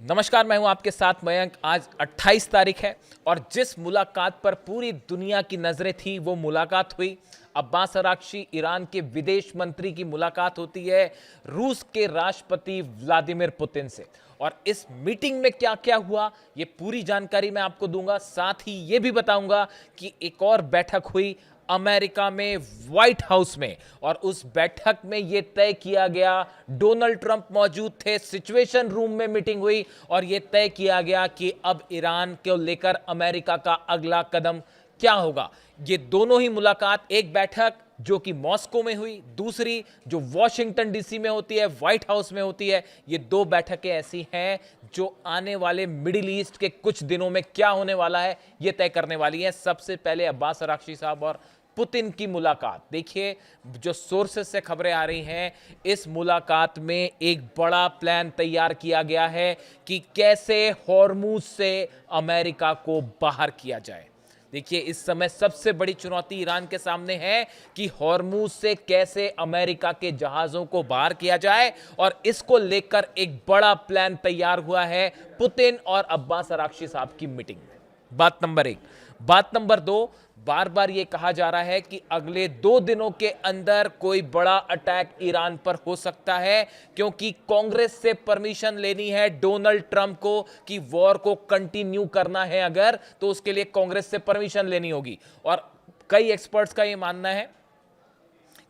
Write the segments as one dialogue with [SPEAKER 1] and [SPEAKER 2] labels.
[SPEAKER 1] नमस्कार, मैं हूं आपके साथ मयंक। आज 28 तारीख है और जिस मुलाकात पर पूरी दुनिया की नजरें थी वो मुलाकात हुई। अब्बास अरागची ईरान के विदेश मंत्री की मुलाकात होती है रूस के राष्ट्रपति व्लादिमीर पुतिन से। और इस मीटिंग में क्या क्या हुआ ये पूरी जानकारी मैं आपको दूंगा। साथ ही ये भी बताऊंगा कि एक और बैठक हुई अमेरिका में व्हाइट हाउस में, और उस बैठक में यह तय किया गया, डोनाल्ड ट्रंप मौजूद थे, सिचुएशन रूम में मीटिंग हुई और यह तय किया गया कि अब ईरान को लेकर अमेरिका का अगला कदम क्या होगा। ये दोनों ही मुलाकात, एक बैठक जो कि मॉस्को में हुई, दूसरी जो वॉशिंगटन डीसी में होती है, व्हाइट हाउस में होती है। ये दो बैठकें ऐसी हैं जो आने वाले मिडिल ईस्ट के कुछ दिनों में क्या होने वाला है ये तय करने वाली है। सबसे पहले अब्बास अरागची साहब और पुतिन की मुलाकात देखिए, जो सोर्सेस से खबरें आ रही हैं, इस मुलाकात में एक बड़ा प्लान तैयार किया गया है कि कैसे हॉर्मुज से अमेरिका को बाहर किया जाए। देखिए, इस समय सबसे बड़ी चुनौती ईरान के सामने है कि हॉर्मुज से कैसे अमेरिका के जहाजों को बाहर किया जाए, और इसको लेकर एक बड़ा प्लान तैयार हुआ है पुतिन और अब्बास अरागची साहब की मीटिंग में। बात नंबर एक। बात नंबर दो, बार बार यह कहा जा रहा है कि अगले 2 दिनों के अंदर कोई बड़ा अटैक ईरान पर हो सकता है, क्योंकि कांग्रेस से परमिशन लेनी है डोनाल्ड ट्रंप को कि वॉर को कंटिन्यू करना है अगर, तो उसके लिए कांग्रेस से परमिशन लेनी होगी। और कई एक्सपर्ट्स का यह मानना है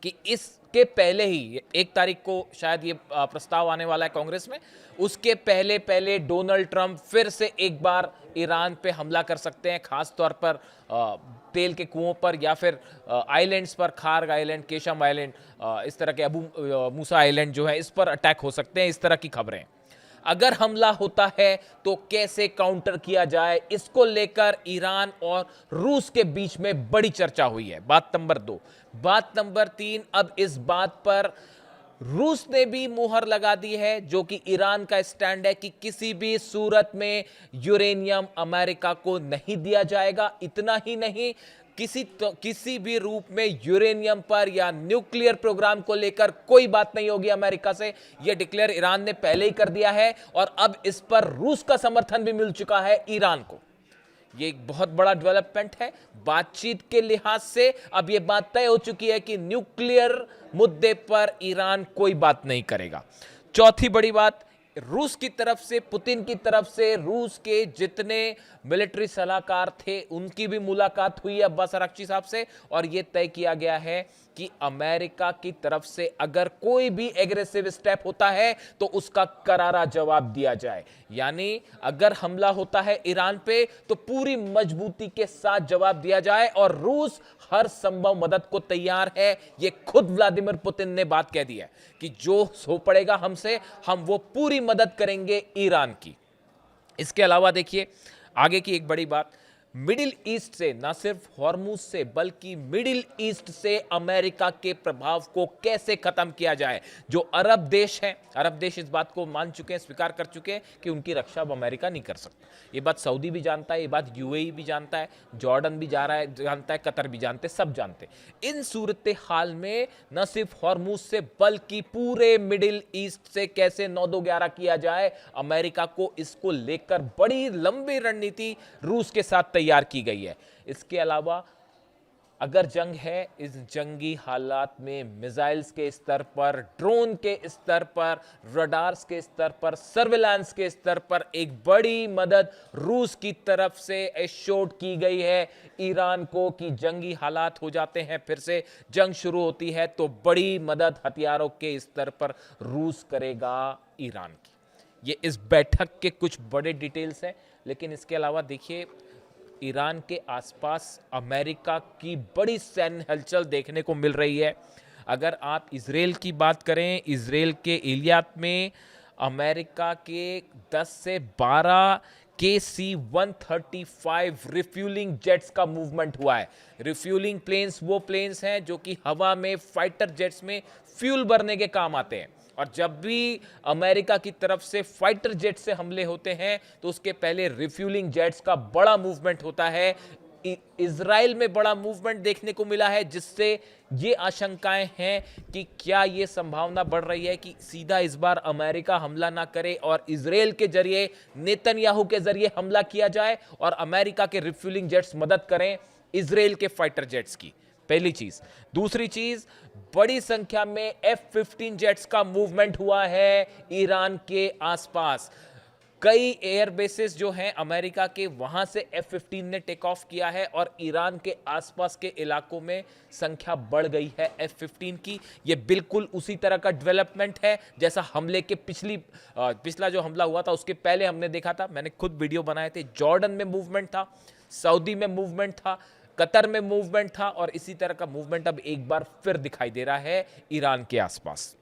[SPEAKER 1] कि इसके पहले ही 1 तारीख को शायद ये प्रस्ताव आने वाला है कांग्रेस में, उसके पहले पहले डोनाल्ड ट्रंप फिर से एक बार ईरान पे हमला कर सकते हैं, खास तौर पर तेल के कुओं पर या फिर आइलैंड्स पर, खार्ग आइलैंड, केशम आइलैंड, इस तरह के अबू मूसा आइलैंड जो है, इस पर अटैक हो सकते हैं। इस तरह की खबरें, अगर हमला होता है तो कैसे काउंटर किया जाए, इसको लेकर ईरान और रूस के बीच में बड़ी चर्चा हुई है। बात नंबर 2। बात नंबर 3, अब इस बात पर रूस ने भी मुहर लगा दी है, जो कि ईरान का स्टैंड है कि किसी भी सूरत में यूरेनियम अमेरिका को नहीं दिया जाएगा। इतना ही नहीं, किसी भी रूप में यूरेनियम पर या न्यूक्लियर प्रोग्राम को लेकर कोई बात नहीं होगी अमेरिका से। यह डिक्लेयर ईरान ने पहले ही कर दिया है, और अब इस पर रूस का समर्थन भी मिल चुका है ईरान को। यह एक बहुत बड़ा डेवलपमेंट है बातचीत के लिहाज से। अब यह बात तय हो चुकी है कि न्यूक्लियर मुद्दे पर ईरान कोई बात नहीं करेगा। चौथी बड़ी बात, रूस की तरफ से, पुतिन की तरफ से रूस के जितने मिलिट्री सलाहकार थे उनकी भी मुलाकात हुई है अब्बास अरागची साहब से, और यह तय किया गया है कि अमेरिका की तरफ से अगर कोई भी एग्रेसिव स्टेप होता है तो उसका करारा जवाब दिया जाए। यानी अगर हमला होता है ईरान पे तो पूरी मजबूती के साथ जवाब दिया जाए, और रूस हर संभव मदद को तैयार है। यह खुद व्लादिमीर पुतिन ने बात कह दी है कि जो हो पड़ेगा हमसे, हम वो पूरी मदद करेंगे ईरान की। इसके अलावा देखिए आगे की एक बड़ी बात, मिडिल ईस्ट से, ना सिर्फ हॉर्मुज से बल्कि मिडिल ईस्ट से अमेरिका के प्रभाव को कैसे खत्म किया जाए। जो अरब देश हैं, अरब देश इस बात को मान चुके हैं, स्वीकार कर चुके हैं कि उनकी रक्षा अब अमेरिका नहीं कर सकता। ये बात सऊदी भी जानता है, ये बात यूएई भी जानता है, जॉर्डन भी जानता है, कतर भी जानते, सब जानते हैं। इन सूरत हाल में न सिर्फ हॉर्मुज से बल्कि पूरे मिडिल ईस्ट से कैसे 9-2-11 किया जाए, अमेरिका को इसको लेकर बड़ी लंबी रणनीति रूस के साथ तैयार की गई है। इसके अलावा अगर जंग है, इस जंगी हालात में मिसाइल्स के स्तर पर, ड्रोन के स्तर पर, रडार्स के स्तर पर, सर्विलांस के स्तर पर एक बड़ी मदद रूस की तरफ से एश्योर्ड की गई है ईरान को कि जंगी हालात हो जाते हैं, फिर से जंग शुरू होती है तो बड़ी मदद हथियारों के स्तर पर रूस करेगा ईरान की। ये इस बैठक के कुछ बड़े डिटेल्स हैं। लेकिन इसके अलावा देखिए, ईरान के आसपास अमेरिका की बड़ी सैन्य हलचल देखने को मिल रही है। अगर आप इजराइल की बात करें, इजराइल के इलियात में अमेरिका के 10 से 12 KC-135 रिफ्यूलिंग जेट्स का मूवमेंट हुआ है। रिफ्यूलिंग प्लेन्स वो प्लेन्स हैं जो कि हवा में फाइटर जेट्स में फ्यूल भरने के काम आते हैं, और जब भी अमेरिका की तरफ से फाइटर जेट से हमले होते हैं तो उसके पहले रिफ्यूलिंग जेट्स का बड़ा मूवमेंट होता है इजराइल में बड़ा मूवमेंट देखने को मिला है, जिससे ये आशंकाएं हैं कि क्या ये संभावना बढ़ रही है कि सीधा इस बार अमेरिका हमला ना करे और इजराइल के जरिए, नेतन्याहू के जरिए हमला किया जाए और अमेरिका के रिफ्यूलिंग जेट्स मदद करें इजराइल के फाइटर जेट्स की। पहली चीज। दूसरी चीज, बड़ी संख्या में F-15 जेट्स का मूवमेंट हुआ है ईरान के आसपास। कई एयर बेसेस जो हैं अमेरिका के, वहां से F-15 ने टेक ऑफ किया है और ईरान के आसपास के इलाकों में संख्या बढ़ गई है F-15 की। ये बिल्कुल उसी तरह का डेवलपमेंट है जैसा हमले के पिछला जो हमला हुआ था उसके पहले हमने देखा था। मैंने खुद वीडियो बनाए थे। जॉर्डन में मूवमेंट था, सऊदी में मूवमेंट था, कतर में मूवमेंट था और इसी तरह का मूवमेंट अब एक बार फिर दिखाई दे रहा है ईरान के आसपास।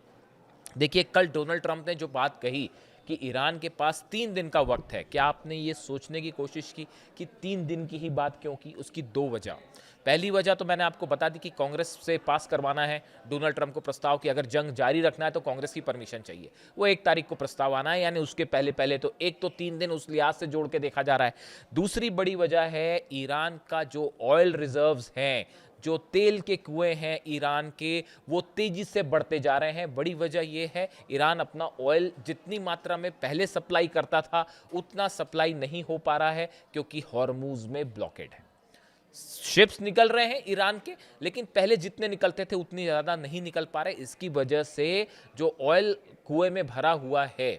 [SPEAKER 1] देखिए, कल डोनाल्ड ट्रंप ने जो बात कही कि ईरान के पास 3 दिन का वक्त है, क्या आपने ये सोचने की कोशिश की कि 3 दिन की ही बात क्यों की? उसकी 2 वजह। पहली वजह तो मैंने आपको बता दी कि कांग्रेस से पास करवाना है डोनाल्ड ट्रंप को प्रस्ताव कि अगर जंग जारी रखना है तो कांग्रेस की परमिशन चाहिए। वो 1 तारीख को प्रस्ताव आना है, यानी उसके पहले पहले तो 3 दिन उस लिहाज से जोड़ के देखा जा रहा है। दूसरी बड़ी वजह है ईरान का जो ऑयल रिजर्व्स हैं, जो तेल के कुएं हैं ईरान के, वो तेजी से बढ़ते जा रहे हैं। बड़ी वजह यह है, ईरान अपना ऑयल जितनी मात्रा में पहले सप्लाई करता था उतना सप्लाई नहीं हो पा रहा है क्योंकि हॉर्मूज में ब्लॉकेड है। शिप्स निकल रहे हैं ईरान के, लेकिन पहले जितने निकलते थे उतनी ज्यादा नहीं निकल पा रहे। इसकी वजह से जो ऑयल कुएं में भरा हुआ है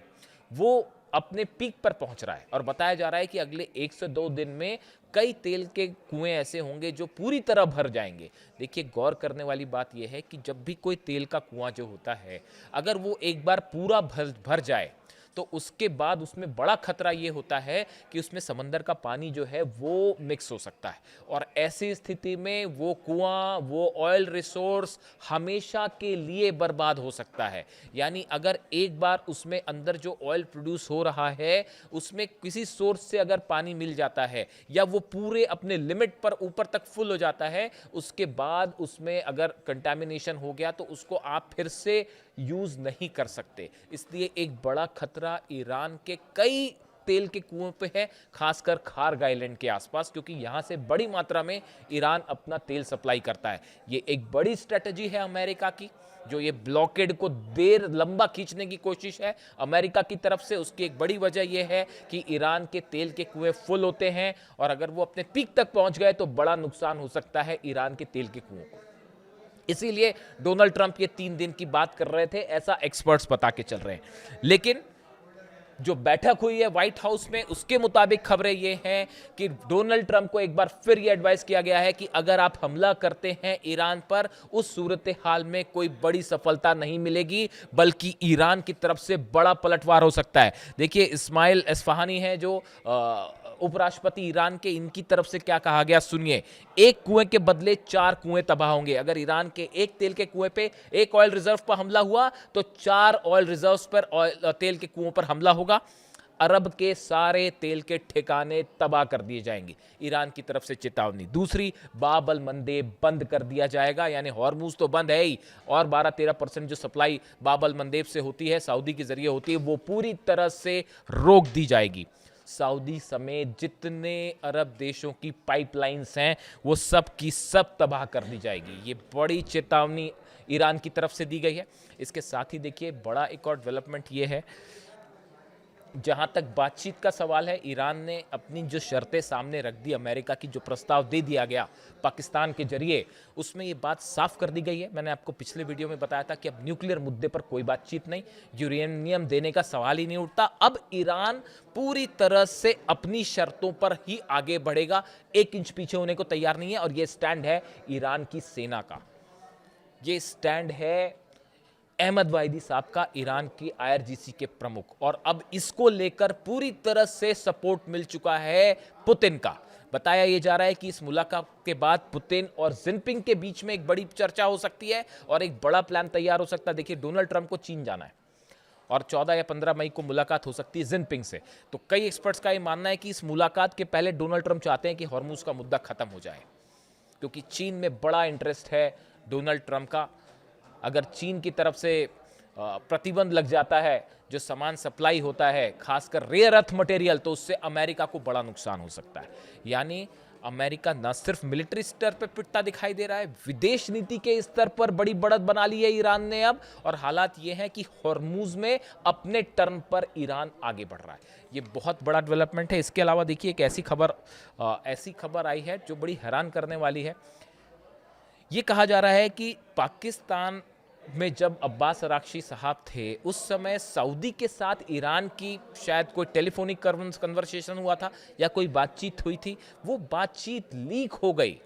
[SPEAKER 1] वो अपने पीक पर पहुंच रहा है और बताया जा रहा है कि अगले 1 से 2 दिन में कई तेल के कुएं ऐसे होंगे जो पूरी तरह भर जाएंगे। देखिए, गौर करने वाली बात यह है कि जब भी कोई तेल का कुआं जो होता है, अगर वो एक बार पूरा भर जाए तो उसके बाद उसमें बड़ा खतरा ये होता है कि उसमें समंदर का पानी जो है वो मिक्स हो सकता है और ऐसी स्थिति में वो कुआं, वो ऑयल रिसोर्स हमेशा के लिए बर्बाद हो सकता है। यानी अगर एक बार उसमें अंदर जो ऑयल प्रोड्यूस हो रहा है उसमें किसी सोर्स से अगर पानी मिल जाता है या वो पूरे अपने लिमिट पर ऊपर तक फुल हो जाता है, उसके बाद उसमें अगर कंटामिनेशन हो गया तो उसको आप फिर से यूज नहीं कर सकते। इसलिए एक बड़ा खतरा ईरान के कई तेल के कुओं पे है, खासकर खार्ग आइलैंड के आसपास, क्योंकि यहां से बड़ी मात्रा में ईरान अपना तेल सप्लाई करता है। ये एक बड़ी स्ट्रेटजी है अमेरिका की, जो ये ब्लॉकेड को लंबा खींचने की कोशिश है अमेरिका की तरफ से। उसकी एक बड़ी वजह यह है कि ईरान के तेल के कुएं फुल होते हैं और अगर वो अपने पीक तक पहुंच गए तो बड़ा नुकसान हो सकता है ईरान के तेल के कुओं को। इसीलिए डोनाल्ड ट्रंप ये 3 दिन की बात कर रहे थे, ऐसा एक्सपर्ट्स बता के चल रहे हैं। लेकिन जो बैठक हुई है व्हाइट हाउस में, उसके मुताबिक खबरें ये हैं कि डोनाल्ड ट्रंप को एक बार फिर ये एडवाइस किया गया है कि अगर आप हमला करते हैं ईरान पर, उस सूरत हाल में कोई बड़ी सफलता नहीं मिलेगी, बल्कि ईरान की तरफ से बड़ा पलटवार हो सकता है। देखिए, इस्माइल एस्फहानी है जो उपराष्ट्रपति ईरान के, इनकी तरफ से क्या कहा गया सुनिए। 1 कुएं के बदले 4 कुएं तबाह होंगे। अगर ईरान के एक तेल के कुएं पे, एक ऑयल रिजर्व पर हमला हुआ तो 4 ऑयल रिजर्व्स पर, तेल के कुओं पर हमला होगा। अरब के सारे तेल के ठिकाने तबाह कर दिए जाएंगे, ईरान की तरफ से चेतावनी। दूसरी, बाब अल मंदेब बंद कर दिया जाएगा, यानी हॉर्मूज तो बंद है ही, और 12-13% जो सप्लाई बाब अल मंदेब से होती है, सऊदी के जरिए होती है, वो पूरी तरह से रोक दी जाएगी। सऊदी समेत जितने अरब देशों की पाइपलाइंस हैं वो सब की सब तबाह कर दी जाएगी। ये बड़ी चेतावनी ईरान की तरफ से दी गई है। इसके साथ ही देखिए, बड़ा एक और डेवलपमेंट ये है, जहां तक बातचीत का सवाल है, ईरान ने अपनी जो शर्तें सामने रख दी, अमेरिका की जो प्रस्ताव दे दिया गया पाकिस्तान के जरिए, उसमें ये बात साफ कर दी गई है। मैंने आपको पिछले वीडियो में बताया था कि अब न्यूक्लियर मुद्दे पर कोई बातचीत नहीं, यूरेनियम देने का सवाल ही नहीं उठता। अब ईरान पूरी तरह से अपनी शर्तों पर ही आगे बढ़ेगा, 1 इंच पीछे होने को तैयार नहीं है। और ये स्टैंड है ईरान की सेना का, ये स्टैंड है अहमद वाहिदी साहब का, ईरान की IRGC के प्रमुख। और अब इसको लेकर पूरी तरह से सपोर्ट मिल चुका है पुतिन का। बताया यह जा रहा है कि इस मुलाकात के बाद पुतिन और जिनपिंग के बीच में एक बड़ी चर्चा हो सकती है और एक बड़ा प्लान तैयार हो सकता है। देखिए, डोनाल्ड ट्रंप को चीन जाना है और 14 या 15 मई को मुलाकात हो सकती है जिनपिंग से। तो कई एक्सपर्ट्स का यह मानना है कि इस मुलाकात के पहले डोनाल्ड ट्रंप चाहते हैं कि हॉर्मूज का मुद्दा खत्म हो जाए, क्योंकि चीन में बड़ा इंटरेस्ट है डोनाल्ड ट्रंप का। अगर चीन की तरफ से प्रतिबंध लग जाता है, जो सामान सप्लाई होता है, खासकर रेयर अर्थ मटेरियल, तो उससे अमेरिका को बड़ा नुकसान हो सकता है। यानी अमेरिका न सिर्फ मिलिट्री स्तर पर पिटता दिखाई दे रहा है, विदेश नीति के स्तर पर बड़ी बढ़त बना ली है ईरान ने अब। और हालात ये हैं कि हॉर्मूज में अपने टर्न पर ईरान आगे बढ़ रहा है। ये बहुत बड़ा डेवलपमेंट है। इसके अलावा देखिए एक ऐसी खबर आई है जो बड़ी हैरान करने वाली है। ये कहा जा रहा है कि पाकिस्तान में जब अब्बास अराक्ची साहब थे, उस समय सऊदी के साथ ईरान की शायद कोई टेलीफोनिक कन्वर्सेशन हुआ था या कोई बातचीत हुई थी। वो बातचीत लीक हो गई।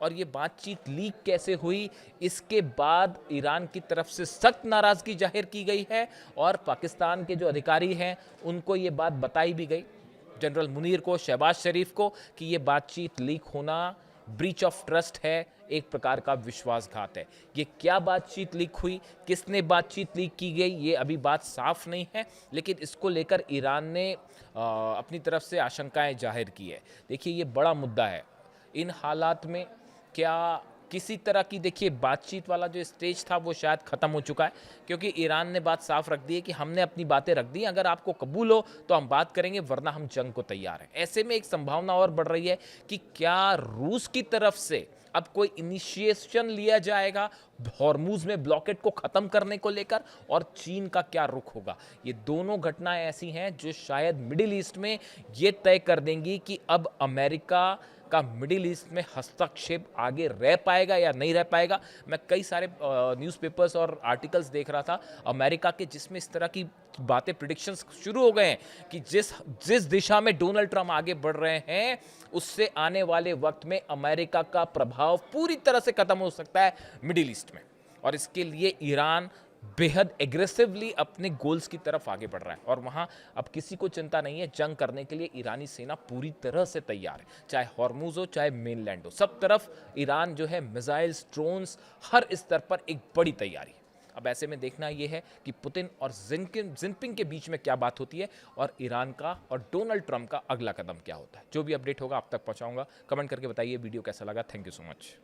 [SPEAKER 1] और ये बातचीत लीक कैसे हुई, इसके बाद ईरान की तरफ से सख्त नाराज़गी जाहिर की गई है और पाकिस्तान के जो अधिकारी हैं उनको ये बात बताई भी गई, जनरल मुनीर को, शहबाज शरीफ को, कि ये बातचीत लीक होना ब्रीच ऑफ ट्रस्ट है, एक प्रकार का विश्वासघात है। ये क्या बातचीत लीक हुई, किसने बातचीत लीक की गई, ये अभी बात साफ नहीं है, लेकिन इसको लेकर ईरान ने अपनी तरफ से आशंकाएं जाहिर की है। देखिए ये बड़ा मुद्दा है। इन हालात में क्या किसी तरह की, देखिए बातचीत वाला जो स्टेज था वो शायद ख़त्म हो चुका है, क्योंकि ईरान ने बात साफ रख दी है कि हमने अपनी बातें रख दी, अगर आपको कबूल हो तो हम बात करेंगे, वरना हम जंग को तैयार हैं। ऐसे में एक संभावना और बढ़ रही है कि क्या रूस की तरफ से अब कोई इनिशिएशन लिया जाएगा हॉर्मूज में ब्लॉकेट को ख़त्म करने को लेकर, और चीन का क्या रुख होगा। ये दोनों घटनाएं ऐसी हैं जो शायद मिडिल ईस्ट में ये तय कर देंगी कि अब अमेरिका का मिडिल ईस्ट में हस्तक्षेप आगे रह पाएगा या नहीं रह पाएगा। मैं कई सारे न्यूज़पेपर्स और आर्टिकल्स देख रहा था अमेरिका के, जिसमें इस तरह की बातें, प्रिडिक्शंस शुरू हो गए हैं कि जिस दिशा में डोनाल्ड ट्रंप आगे बढ़ रहे हैं, उससे आने वाले वक्त में अमेरिका का प्रभाव पूरी तरह से खत्म हो सकता है मिडिल ईस्ट में। और इसके लिए ईरान बेहद एग्रेसिवली अपने गोल्स की तरफ आगे बढ़ रहा है और वहाँ अब किसी को चिंता नहीं है। जंग करने के लिए ईरानी सेना पूरी तरह से तैयार है, चाहे हॉर्मूज हो चाहे मेनलैंड हो, सब तरफ ईरान जो है मिसाइल्स, ड्रोन्स, हर स्तर पर एक बड़ी तैयारी है। अब ऐसे में देखना यह है कि पुतिन और जिनपिंग के बीच में क्या बात होती है और ईरान का और डोनाल्ड ट्रंप का अगला कदम क्या होता है। जो भी अपडेट होगा आप तक पहुंचाऊंगा। कमेंट करके बताइए वीडियो कैसा लगा। Thank you so much.